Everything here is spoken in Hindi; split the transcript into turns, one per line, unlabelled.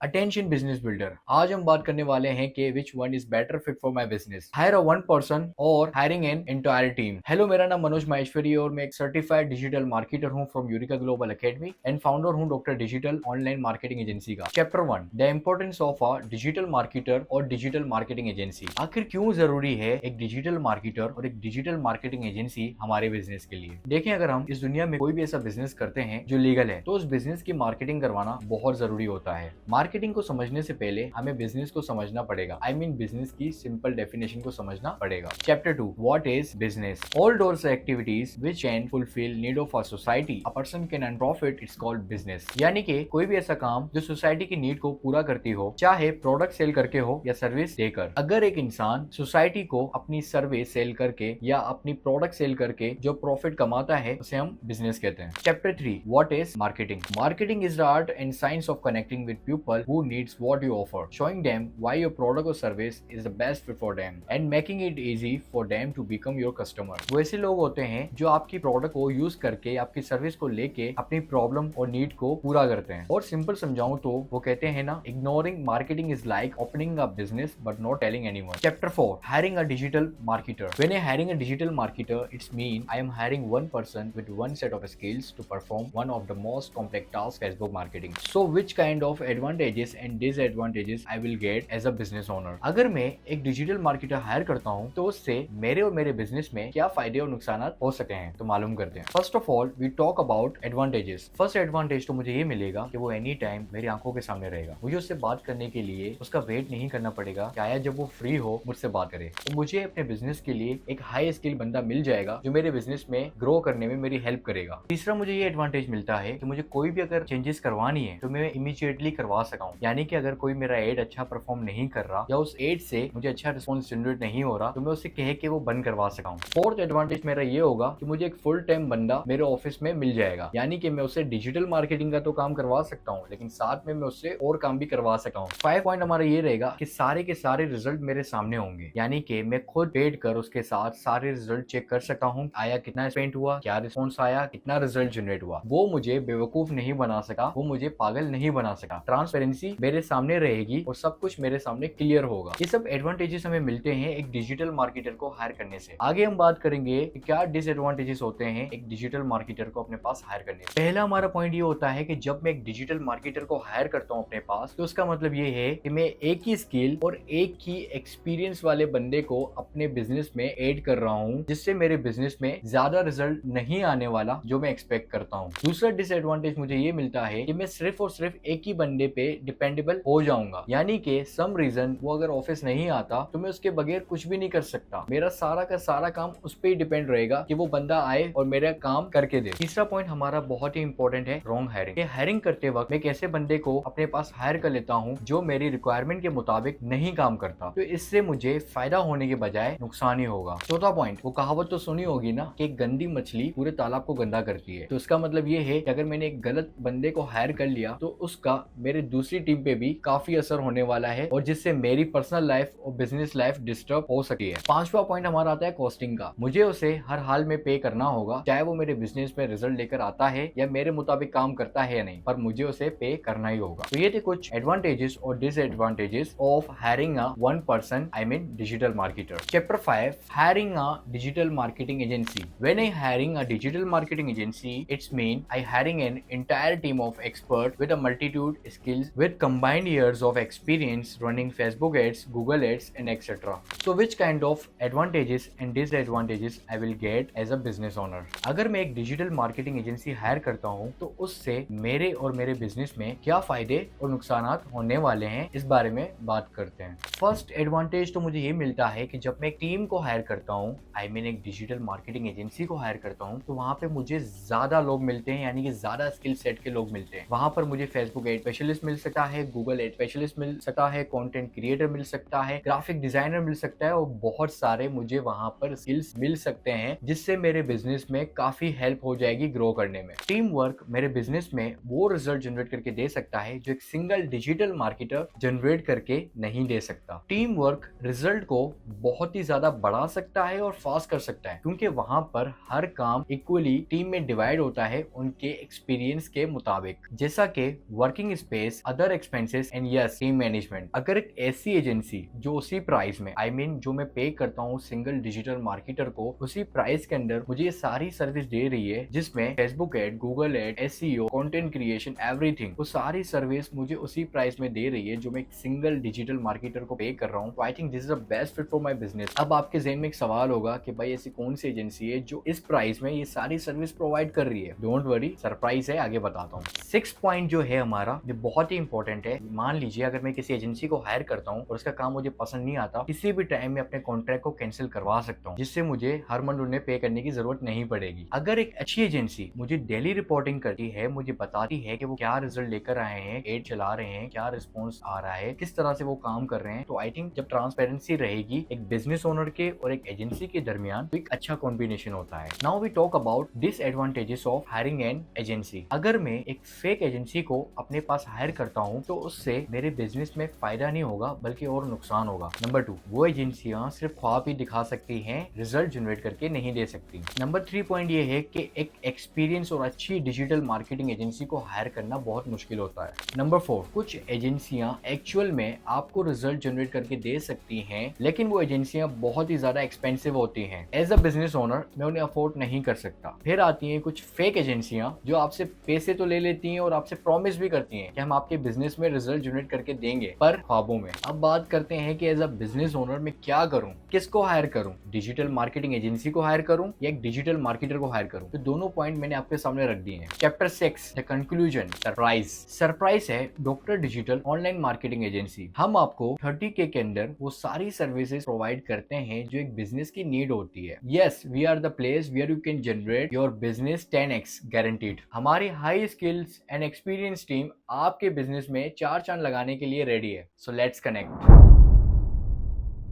Attention business builder. आज हम बात करने वाले हैं कि which one is better fit for my business, hire a one person और hiring an entire team. Hello, मेरा नाम मनोज माहेश्वरी और मैं एक सर्टिफाइड डिजिटल मार्केटर हूं from Eureka Global Academy and founder हूं Doctor Digital Online Marketing Agency का। Chapter 1, the importance of a digital marketer और डिजिटल मार्केटिंग एजेंसी। आखिर क्यों जरूरी है एक डिजिटल मार्केटर और एक डिजिटल मार्केटिंग एजेंसी हमारे बिजनेस के लिए। देखें, अगर हम इस दुनिया में कोई भी ऐसा बिजनेस करते हैं जो लीगल है तो उस बिजनेस की मार्केटिंग करवाना बहुत जरूरी होता है। मार्केटिंग को समझने से पहले हमें बिजनेस को समझना पड़ेगा। आई मीन बिजनेस की सिंपल डेफिनेशन को समझना पड़ेगा। Chapter 2, what is business. All doors activities which can fulfil need of a society a person can earn profit, it's called business. यानी कि कोई भी ऐसा काम जो सोसाइटी की नीड को पूरा करती हो, चाहे प्रोडक्ट सेल करके हो या सर्विस देकर। अगर एक इंसान सोसाइटी को अपनी सर्विस सेल करके या अपनी प्रोडक्ट सेल करके जो प्रॉफिट कमाता है उसे हम बिजनेस कहते हैं। Chapter 3, what is marketing. Marketing is the art and science of connecting with people who needs what you offer, showing them why your product or service is the best fit for them and making it easy for them to become your customer। वो ऐसे लोग होते हैं जो आपकी प्रोडक्ट को यूज करके आपकी सर्विस को लेके अपनी प्रॉब्लम और नीड को पूरा करते हैं। और सिंपल समझाऊं तो वो कहते हैं ना, ignoring marketing is like opening a business but not telling anyone. Chapter 4, hiring a digital marketer। When I hiring a digital marketer, it's mean I am hiring one person with one set of skills to perform one of the most complex tasks Facebook marketing। So which kind of advantages and disadvantages I will get as a business owner। अगर मैं एक डिजिटल मार्केटर हायर करता हूँ तो उससे मेरे और मेरे बिजनेस में क्या फायदे और नुकसान हो सकते हैं, तो मालूम करते हैं। First of all we talk about advantages. First advantage तो मुझे ये मिलेगा कि वो एनी टाइम मेरी आंखों के सामने रहेगा। मुझे उससे बात करने के लिए उसका वेट नहीं करना पड़ेगा कि आया जब वो फ्री हो मुझसे बात करे। तो मुझे अपने बिजनेस के लिए एक हाई स्किल बंदा मिल जाएगा जो मेरे बिजनेस में ग्रो करने में मेरी हेल्प करेगा। तीसरा मुझे ये एडवांटेज मिलता है कि मुझे कोई भी अगर चेंजेस करवानी है तो मैं इमीडिएटली करवा सका हूँ। यानी कि अगर कोई मेरा एड अच्छा परफॉर्म नहीं कर रहा या उस एड से मुझे अच्छा रिस्पॉन्स जनरेट नहीं हो रहा तो मैं उससे कह के वो बंद करवा सका हूँ। फोर्थ एडवांटेज मेरा ये होगा कि मुझे एक फुल टाइम बंदा मेरे ऑफिस में मिल जाएगा। यानी कि मैं उससे डिजिटल मार्केटिंग का तो काम करवा सकता हूँ लेकिन साथ में मैं उससे और काम भी करवा सका हूँ। 5 पॉइंट हमारा ये रहेगा कि सारे के सारे रिजल्ट मेरे सामने होंगे। यानी कि मैं खुद पेड कर उसके साथ सारे रिजल्ट चेक कर सकता हूँ। आया कितना स्पेंड हुआ, क्या रिस्पॉन्स आया, कितना रिजल्ट जनरेट हुआ। वो मुझे बेवकूफ नहीं बना सका, वो मुझे पागल नहीं बना सका। ट्रांसपेरेंसी मेरे सामने रहेगी और सब कुछ मेरे सामने क्लियर होगा। ये सब एडवांटेजेस हमें मिलते हैं एक डिजिटल मार्केटर को हायर करने से। आगे हम बात करेंगे कि क्या डिसएडवांटेजेस होते हैं एक डिजिटल मार्केटर को अपने पास हायर करने से। पहला हमारा पॉइंट ये होता है कि जब मैं एक डिजिटल मार्केटर को हायर करता हूँ अपने पास तो उसका मतलब ये है कि मैं एक ही स्किल और एक ही एक्सपीरियंस वाले बंदे को अपने बिजनेस में ऐड कर रहा हूँ, जिससे मेरे बिजनेस में ज्यादा रिजल्ट नहीं आने वाला जो मैं एक्सपेक्ट करता हूँ। दूसरा डिसएडवांटेज मुझे ये मिलता है कि मैं सिर्फ और सिर्फ एक ही बंदे पे डिपेंडेबल हो जाऊंगा। यानी कि सम रीजन वो अगर ऑफिस नहीं आता तो मैं उसके बगैर कुछ भी नहीं कर सकता। मेरा सारा का सारा काम उस पर ही डिपेंड रहेगा कि वो बंदा आए और मेरा काम करके दे। तीसरा पॉइंट हमारा बहुत ही इंपॉर्टेंट है, रॉन्ग हायरिंग। हायरिंग करते वक्त मैं कैसे बंदे को अपने पास हायर कर लेता हूँ जो मेरी रिक्वायरमेंट के मुताबिक नहीं काम करता, तो इससे मुझे फायदा होने के बजाय नुकसान ही होगा। चौथा पॉइंट, वो कहावत तो सुनी होगी ना कि एक गंदी मछली पूरे तालाब को गंदा करती है। तो इसका मतलब ये है कि अगर मैंने एक गलत बंदे को हायर कर लिया तो उसका मेरे दूसरी टीम पे भी काफी असर होने वाला है और जिससे मेरी पर्सनल लाइफ और बिजनेस लाइफ डिस्टर्ब हो सकती है। पांचवा पॉइंट हमारा आता है कॉस्टिंग का। मुझे उसे हर हाल में पे करना होगा, चाहे वो मेरे बिजनेस में रिजल्ट लेकर आता है या मेरे मुताबिक काम करता है या नहीं, पर मुझे उसे पे करना ही होगा। तो ये थे कुछ एडवांटेजेस और disadvantages of hiring a one person, I mean digital marketer. Chapter 5, hiring a digital marketing agency. When I hiring a digital marketing agency, it's mean I hiring an entire team of expert with a multitude skills with combined years of experience running Facebook ads, Google ads and etc. So which kind of advantages and disadvantages I will get as a business owner? अगर मैं एक डिजिटल मार्केटिंग एजेंसी हायर करता हूँ तो उससे मेरे और मेरे बिजनेस में क्या फायदे और नुकसान होने वाले हैं, इस बारे में बात करते हैं। फर्स्ट एडवांटेज तो मुझे ये मिलता है कि जब मैं एक टीम को हायर करता हूँ, आई मीन एक डिजिटल मार्केटिंग एजेंसी को हायर करता हूँ, तो वहां पे मुझे ज्यादा लोग मिलते हैं, यानी कि ज्यादा स्किल सेट के लोग मिलते हैं। वहां पर मुझे फेसबुक एड स्पेशलिस्ट मिल सकता है, गूगल एड स्पेशलिस्ट मिल सकता है, कंटेंट क्रिएटर मिल सकता है, ग्राफिक डिजाइनर मिल सकता है और बहुत सारे मुझे वहां पर स्किल्स मिल सकते हैं, जिससे मेरे बिजनेस में काफी हेल्प हो जाएगी ग्रो करने में। टीम वर्क मेरे बिजनेस में वो रिजल्ट जनरेट करके दे सकता है जो एक सिंगल डिजिटल मार्केटर जनरेट करके नहीं दे सकता। टीम वर्क रिजल्ट को बहुत ही ज्यादा बढ़ा सकता है और फास्ट कर सकता है, क्योंकि वहां पर हर काम इक्वली टीम में डिवाइड होता है उनके एक्सपीरियंस के मुताबिक। जैसा कि working space other expenses and yes team management। अगर एक ऐसी एजेंसी जो उसी प्राइस में जो मैं पे करता हूँ सिंगल डिजिटल मार्केटर को उसी प्राइस के अंदर मुझे ये सारी सर्विस दे रही है जिसमें Facebook ad, Google ad, SEO, content creation, everything, वो सारी सर्विस मुझे उसी प्राइस में दे रही है जो मैं एक सिंगल डिजिटल मार्केटर को पे कर रहा हूँ। I think this is the best fit for my business. अब आपके ज़हन में एक सवाल होगा कि भाई ऐसी कौन सी एजेंसी है जो इस प्राइस में ये सारी सर्विस प्रोवाइड कर रही है। डोंट वरी, सरप्राइज है, आगे बताता हूँ। 6 पॉइंट जो है हमारा ये बहुत ही इंपॉर्टेंट है। मान लीजिए अगर मैं किसी एजेंसी को हायर करता हूँ और उसका काम मुझे पसंद नहीं आता, किसी भी टाइम में अपने कॉन्ट्रैक्ट को कैंसिल करवा सकता हूँ जिससे मुझे हर मंथ उन्हें पे करने की जरूरत नहीं पड़ेगी। अगर एक अच्छी एजेंसी मुझे डेली रिपोर्टिंग करती है, मुझे बताती है कि वो क्या रिजल्ट लेकर आए हैं, एड चला रहे हैं, क्या रिस्पॉन्स आ रहा है, किस तरह से वो काम कर रहे हैं, तो आई थिंक जब ट्रांसपेरेंसी रहेगी एक बिजनेस ओनर के और एक एजेंसी के दरमियान तो एक अच्छा कॉम्बिनेशन होता है। Now we talk about disadvantages of hiring an agency. अगर मैं एक फेक एजेंसी को अपने पास हायर करता हूँ तो उससे मेरे बिजनेस में फायदा नहीं होगा बल्कि और नुकसान होगा। नंबर 2, वो एजेंसियां सिर्फ ख्वाब ही दिखा सकती हैं, रिजल्ट जनरेट करके नहीं दे सकती। नंबर 3 पॉइंट ये है कि एक एक्सपीरियंस और अच्छी डिजिटल मार्केटिंग एजेंसी को हायर करना बहुत मुश्किल होता है। नंबर 4, कुछ एजेंसियां एक्चुअल में आपको रिजल्ट जनरेट करके दे सकती हैं लेकिन वो एजेंसियां बहुत ही ज्यादा एक्सपेंसिव होती हैं। एज अ बिजनेस ओनर मैं उन्हें अफोर्ड नहीं कर सकता। फिर आती हैं कुछ फेक एजेंसियां जो आपसे पैसे तो ले लेती हैं और आपसे प्रॉमिस भी करती हैं कि हम आपके बिजनेस में रिजल्ट जनरेट करके देंगे, पर ख्वाबों में। अब बात करते हैं कि एज अ बिजनेस ओनर मैं क्या करूं, किसको हायर करूं, डिजिटल मार्केटिंग एजेंसी को हायर करूं या एक डिजिटल मार्केटर को हायर करूं। तो दोनों पॉइंट मैंने आपके सामने रख दिए हैं। Chapter 6 the conclusion, surprise. Surprise है Doctor Digital Online Marketing Agency. हम आपको 30K के अंदर वो सारी सर्विसेज प्रोवाइड करते हैं जो एक बिजनेस की नीड होती है। Yes, we are the place where you can generate your business 10x guaranteed. हमारी high skills and experience team आपके बिजनेस में 4 चांद लगाने के लिए रेडी है। So let's connect.